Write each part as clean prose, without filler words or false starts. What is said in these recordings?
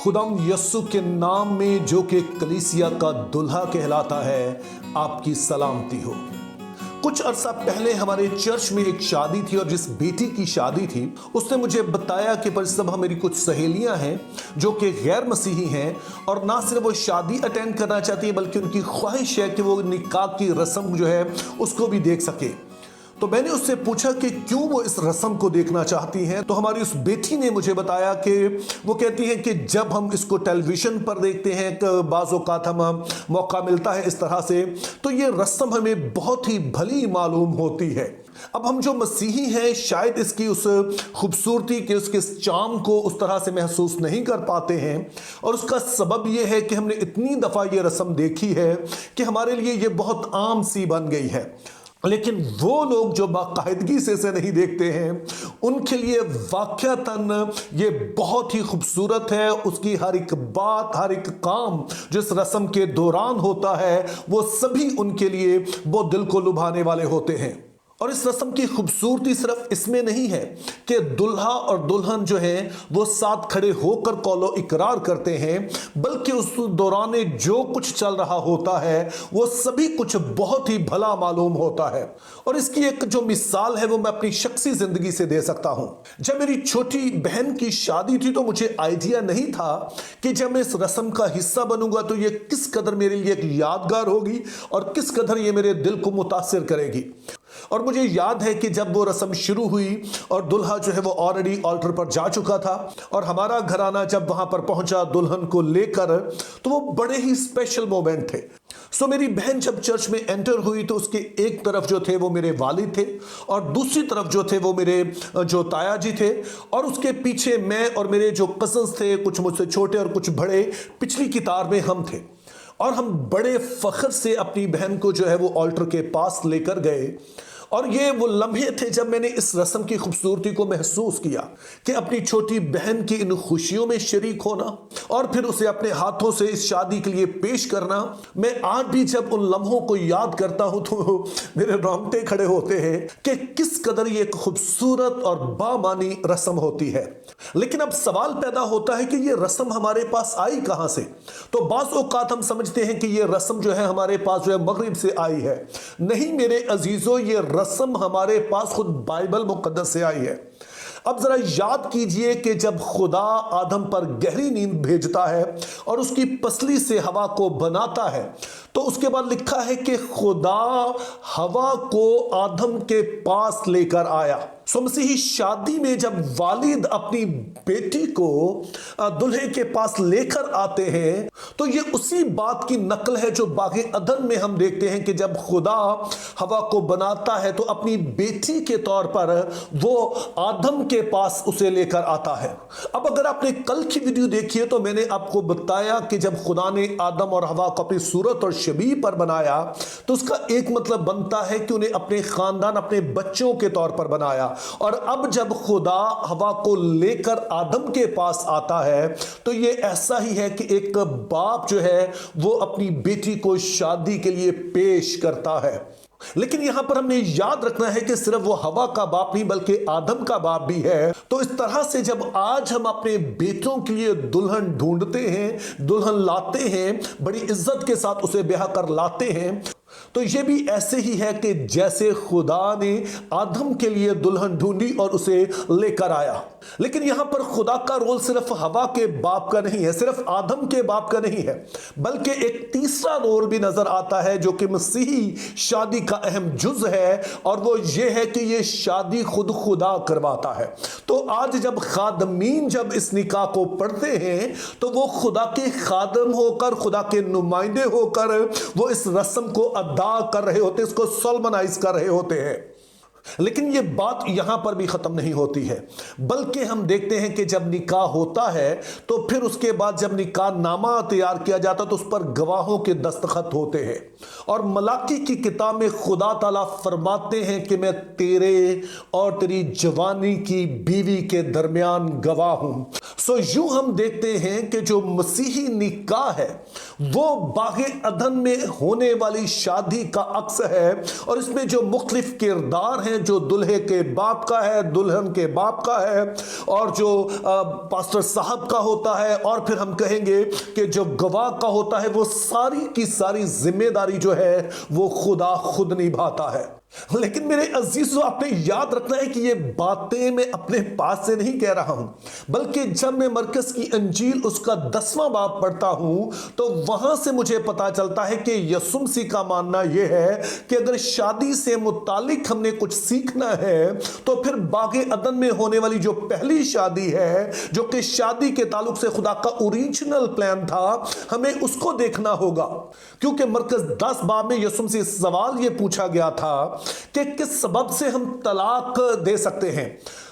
खुदाम यस्सु के नाम में जो कि कलीसिया का दुल्हा कहलाता है, आपकी सलामती हो। कुछ अरसा पहले हमारे चर्च में एक शादी थी और जिस बेटी की शादी थी उसने मुझे बताया कि पर सब मेरी कुछ सहेलियां हैं जो कि गैर मसीही हैं और ना सिर्फ वो शादी अटेंड करना चाहती है बल्कि उनकी ख्वाहिश है कि वो निकाह की रस्म जो है उसको भी देख सके। तो मैंने उससे पूछा कि क्यों वो इस रस्म को देखना चाहती हैं। तो हमारी उस बेटी ने मुझे बताया कि वो कहती हैं कि जब हम इसको टेलीविजन पर देखते हैं, बाज़ औक़ात हम मौका मिलता है इस तरह से, तो ये रस्म हमें बहुत ही भली मालूम होती है। अब हम जो मसीही हैं शायद इसकी उस खूबसूरती के उसके चार्म को उस तरह से महसूस नहीं कर पाते हैं और उसका सबब ये है कि हमने इतनी दफ़ा ये रस्म देखी है कि हमारे लिए ये बहुत आम सी बन गई है। लेकिन वो लोग जो बाकायदगी से इसे नहीं देखते हैं उनके लिए वाक़यातन ये बहुत ही खूबसूरत है। उसकी हर एक बात, हर एक काम जो इस रस्म के दौरान होता है वो सभी उनके लिए बहुत दिल को लुभाने वाले होते हैं। और इस रस्म की खूबसूरती सिर्फ इसमें नहीं है कि दुल्हा और दुल्हन जो है वो साथ खड़े होकर कौलो इकरार करते हैं, बल्कि उस दौरान जो कुछ चल रहा होता है वो सभी कुछ बहुत ही भला मालूम होता है। और इसकी एक जो मिसाल है वो मैं अपनी शख्सी जिंदगी से दे सकता हूं। जब मेरी छोटी बहन की शादी थी तो मुझे आइडिया नहीं था कि जब मैं इस रस्म का हिस्सा बनूंगा तो ये किस कदर मेरे लिए एक यादगार होगी और किस कदर ये मेरे दिल को मुतासिर करेगी। और मुझे याद है कि जब वो रस्म शुरू हुई और दुल्हा जो है वो ऑलरेडी ऑल्टर पर जा चुका था और हमारा घराना जब वहां पर पहुंचा दुल्हन को लेकर, तो वो बड़े ही स्पेशल मोमेंट थे। सो मेरी बहन जब चर्च में एंटर हुई तो उसके एक तरफ जो थे वो मेरे वालिद थे और दूसरी तरफ जो थे वो मेरे जो ताया जी थे और उसके पीछे मैं और मेरे जो कजन्स थे, कुछ मुझसे छोटे और कुछ बड़े, पिछली कतार में हम थे। और हम बड़े फख्र से अपनी बहन को जो है वो ऑल्टर के पास लेकर गए और ये वो लम्हे थे जब मैंने इस रस्म की खूबसूरती को महसूस किया कि अपनी छोटी बहन की इन खुशियों में शरीक होना और फिर उसे अपने हाथों से इस शादी के लिए पेश करना। मैं आज भी जब उन लम्हों को याद करता हूं तो मेरे रोंगटे खड़े होते हैं कि किस कदर ये एक खूबसूरत और बामानी रस्म होती है। लेकिन अब सवाल पैदा होता है कि ये रस्म हमारे पास आई कहां से। तो बाज़ औक़ात हम समझते हैं कि ये रस्म जो है हमारे पास जो है मगरिब से आई है। नहीं मेरे अजीजों, ये रस्म हमारे पास खुद बाइबल मुक़द्दस से आई है। अब जरा याद कीजिए कि जब खुदा आदम पर गहरी नींद भेजता है और उसकी पसली से हवा को बनाता है तो उसके बाद लिखा है कि खुदा हवा को आदम के पास लेकर आया। सो मसीही शादी में जब वालिद अपनी बेटी को दुल्हे के पास लेकर आते हैं तो ये उसी बात की नकल है जो बाग़े अदन में हम देखते हैं कि जब खुदा हवा को बनाता है तो अपनी बेटी के तौर पर वो आदम के पास उसे लेकर आता है। अब अगर आपने कल की वीडियो देखी है तो मैंने आपको बताया कि जब खुदा ने आदम और हवा को अपनी सूरत और शबीह पर बनाया तो उसका एक मतलब बनता है कि उन्हें अपने खानदान, अपने बच्चों के तौर पर बनाया। और अब जब खुदा हवा को लेकर आदम के पास आता है तो ये ऐसा ही है कि एक बाप जो है वो अपनी बेटी को शादी के लिए पेश करता है। लेकिन यहां पर हमने याद रखना है कि सिर्फ वो हवा का बाप नहीं बल्कि आदम का बाप भी है। तो इस तरह से जब आज हम अपने बेटों के लिए दुल्हन ढूंढते हैं, दुल्हन लाते हैं, बड़ी इज्जत के साथ उसे ब्याह कर लाते हैं, तो ये भी ऐसे ही है कि जैसे खुदा ने आदम के लिए दुल्हन ढूंढी और उसे लेकर आया। लेकिन यहां पर खुदा का रोल सिर्फ हवा के बाप का नहीं है, सिर्फ आदम के बाप का नहीं है, बल्कि एक तीसरा रोल भी नजर आता है जो कि मसीही शादी का अहम जुज है और वो ये है कि ये शादी खुद खुदा करवाता है। तो आज जब खादमीन जब इस निकाह को पढ़ते हैं तो वो खुदा के खादम होकर, खुदा के नुमाइंदे होकर वो इस रस्म को अदा कर रहे होते, इसको सोलमनाइज कर रहे होते हैं। लेकिन ये बात यहां पर भी खत्म नहीं होती है, बल्कि हम देखते हैं कि जब निकाह होता है तो फिर उसके बाद जब निकाह नामा तैयार किया जाता तो उस पर गवाहों के दस्तखत होते हैं। और मलाकी की किताब में खुदा ताला फरमाते हैं कि मैं तेरे और तेरी जवानी की बीवी के दरमियान गवाह हूं। सो यूं हम देखते हैं कि जो मसीही निकाह है वो बागे अदन में होने वाली शादी का अक्स है, और इसमें जो मुख्तलिफ किरदार हैं, जो दुल्हे के बाप का है, दुल्हन के बाप का है, और जो पास्टर साहब का होता है, और फिर हम कहेंगे कि जो गवाह का होता है, वो सारी की सारी जिम्मेदारी जो है वो खुदा खुद निभाता है। लेकिन मेरे अजीजों, आपने याद रखना है कि ये बातें मैं अपने पास से नहीं कह रहा हूं, बल्कि जब मैं मरकस की अंजील उसका 10वां बाब पढ़ता हूं तो वहां से मुझे पता चलता है कि यीशु मसीह का मानना यह है कि अगर शादी से मुतालिक हमने कुछ सीखना है तो फिर बागे अदन में होने वाली जो पहली शादी है, जो कि शादी के ताल्लुक से खुदा का ओरिजिनल प्लान था, हमें उसको देखना होगा। क्योंकि मरकस 10 बाब में यीशु मसीह से सवाल यह पूछा गया था कि किस सबब से हम तलाक दे सकते हैं।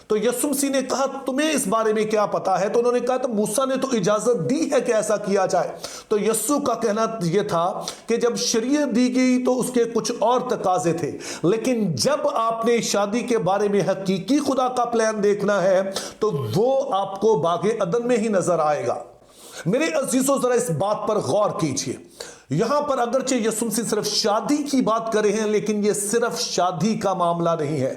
तो यीशु मसीह ने कहा, तुम्हें इस बारे में क्या पता है? तो उन्होंने कहा, तो मूसा ने तो इजाजत दी है कि ऐसा किया जाए। तो यीशु का कहना यह था कि जब शरीयत दी गई तो उसके कुछ और तकाजे थे, लेकिन जब आपने शादी के बारे में हकीकी खुदा का प्लान देखना है तो वो आपको बागे अदन में ही नजर आएगा। मेरे अजीजों, जरा इस बात पर गौर कीजिए। यहां पर अगरचे यीशु मसीह सिर्फ शादी की बात कर रहे हैं, लेकिन यह सिर्फ शादी का मामला नहीं है,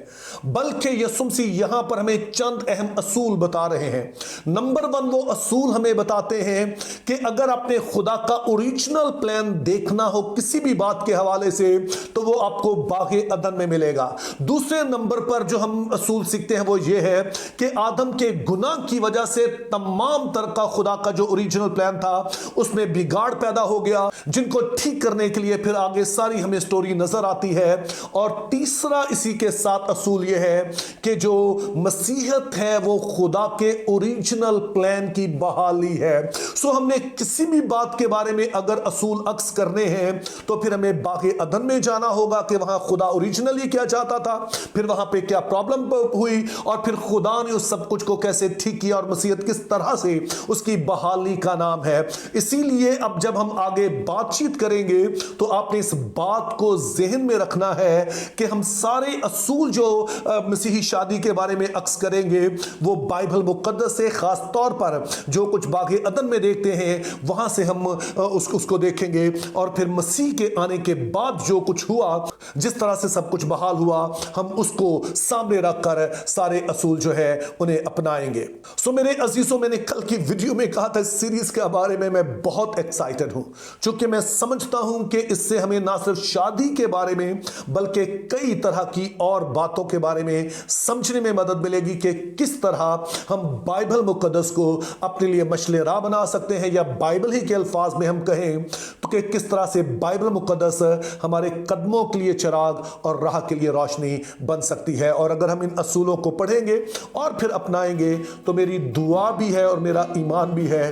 बल्कि यीशु मसीह यहां पर हमें चंद अहम असूल बता रहे हैं। नंबर 1 वो असूल हमें बताते हैं कि अगर आपने खुदा का ओरिजिनल प्लान देखना हो किसी भी बात के हवाले से, तो वो आपको बागे अदन में मिलेगा। दूसरे नंबर पर जो हम असूल सीखते हैं वो ये है कि आदम के गुनाह की वजह से तमाम तरह का खुदा का जो ओरिजिनल प्लान था उसमें बिगाड़ पैदा हो गया, जिनको ठीक करने के लिए फिर आगे सारी हमें स्टोरी नजर आती है। और तीसरा इसी के साथ असूल यह है कि जो मसीहत है वो खुदा के ओरिजिनल प्लान की बहाली है। सो हमने किसी भी बात के बारे में अगर असूल अक्स करने हैं तो फिर हमें बागे अदन में जाना होगा कि वहां खुदा ओरिजिनली क्या चाहता था, फिर वहां पे क्या प्रॉब्लम हुई, और फिर खुदा ने उस सब कुछ को कैसे ठीक किया, और मसीहत किस तरह से उसकी बहाली का नाम है। इसीलिए अब जब हम आगे बातचीत करेंगे तो आपने इस बात को ज़हन में रखना है कि हम सारे असूल जो मसीही शादी के बारे में अक्स करेंगे वो बाइबल मुकद्दस से, खास तौर पर जो कुछ बागे अदन में देखते हैं वहां से हम उसको देखेंगे, और फिर मसीह के आने के बाद जो कुछ हुआ, जिस तरह से सब कुछ बहाल हुआ, हम उसको सामने रखकर सारे असूल जो है उन्हें अपनाएंगे। सो मेरे अजीजों, मैंने कल की वीडियो में कहा था इस सीरीज के बारे में मैं बहुत एक्साइटेड हूं, क्योंकि मैं समझता हूं कि इससे हमें ना सिर्फ शादी के बारे में बल्कि कई तरह की और बातों के बारे में समझने में मदद मिलेगी कि किस तरह हम बाइबल मुकद्दस को अपने लिए मशले राह बना सकते हैं, या बाइबल ही के अल्फाज में हम कहें तो कि किस तरह से बाइबल मुकद्दस हमारे कदमों के लिए चिराग और राह के लिए रोशनी बन सकती है। और अगर हम इन असूलों को पढ़ेंगे और फिर अपनाएंगे तो मेरी दुआ भी है और मेरा ईमान भी है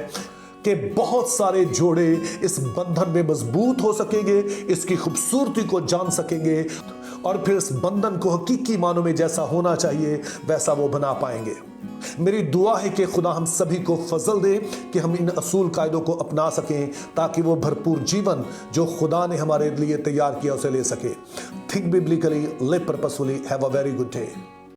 कि बहुत सारे जोड़े इस बंधन में मजबूत हो सकेंगे, इसकी खूबसूरती को जान सकेंगे, और फिर इस बंधन को हकीकी मानों में जैसा होना चाहिए वैसा वो बना पाएंगे। मेरी दुआ है कि खुदा हम सभी को फजल दे कि हम इन असूल कायदों को अपना सकें, ताकि वो भरपूर जीवन जो खुदा ने हमारे लिए तैयार किया उसे ले सके। Think biblically, live purposefully, have a very good day.